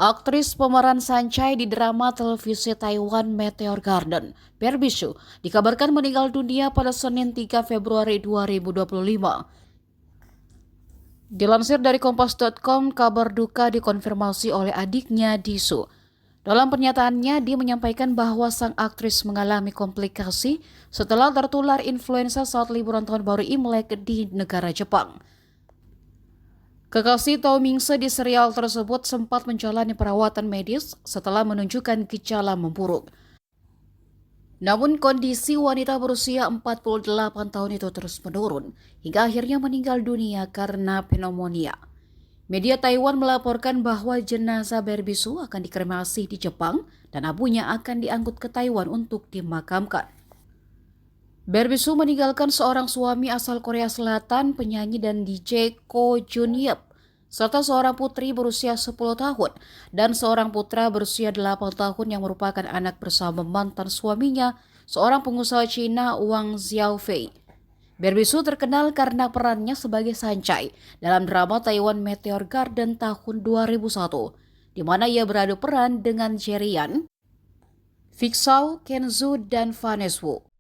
Aktris pemeran Sancai di drama televisi Taiwan Meteor Garden, Barbie Hsu, dikabarkan meninggal dunia pada Senin 3 Februari 2025. Dilansir dari Kompas.com, kabar duka dikonfirmasi oleh adiknya Disu. Dalam pernyataannya, dia menyampaikan bahwa sang aktris mengalami komplikasi setelah tertular influenza saat liburan tahun baru Imlek di negara Jepang. Kekasih Tao Mingse di serial tersebut sempat menjalani perawatan medis setelah menunjukkan gejala memburuk. Namun kondisi wanita berusia 48 tahun itu terus menurun hingga akhirnya meninggal dunia karena pneumonia. Media Taiwan melaporkan bahwa jenazah Barbie Hsu akan dikremasi di Jepang dan abunya akan diangkut ke Taiwan untuk dimakamkan. Barbie Hsu meninggalkan seorang suami asal Korea Selatan, penyanyi dan DJ Ko Jun Yeop, serta seorang putri berusia 10 tahun dan seorang putra berusia 8 tahun yang merupakan anak bersama mantan suaminya, seorang pengusaha Cina Wang Xiaofei. Barbie Hsu terkenal karena perannya sebagai Sancai dalam drama Taiwan Meteor Garden tahun 2001, di mana ia beradu peran dengan Jerian, Vixau, Kenzu, dan Vanessa Wu.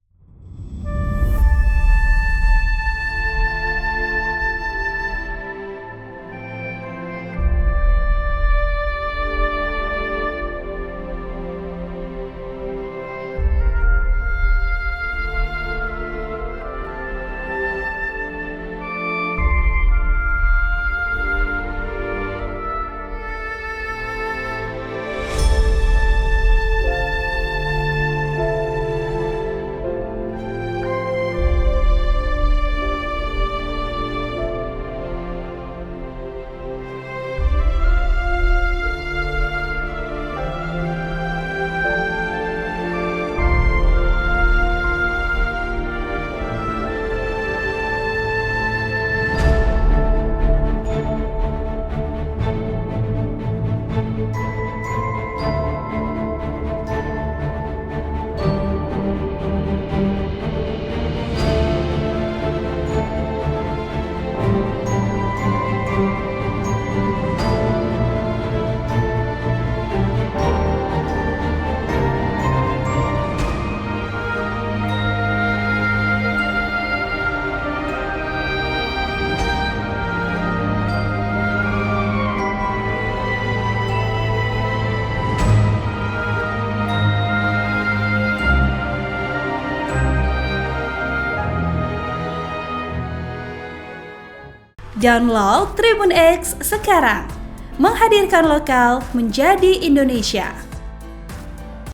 Download Tribun X sekarang, menghadirkan lokal menjadi Indonesia.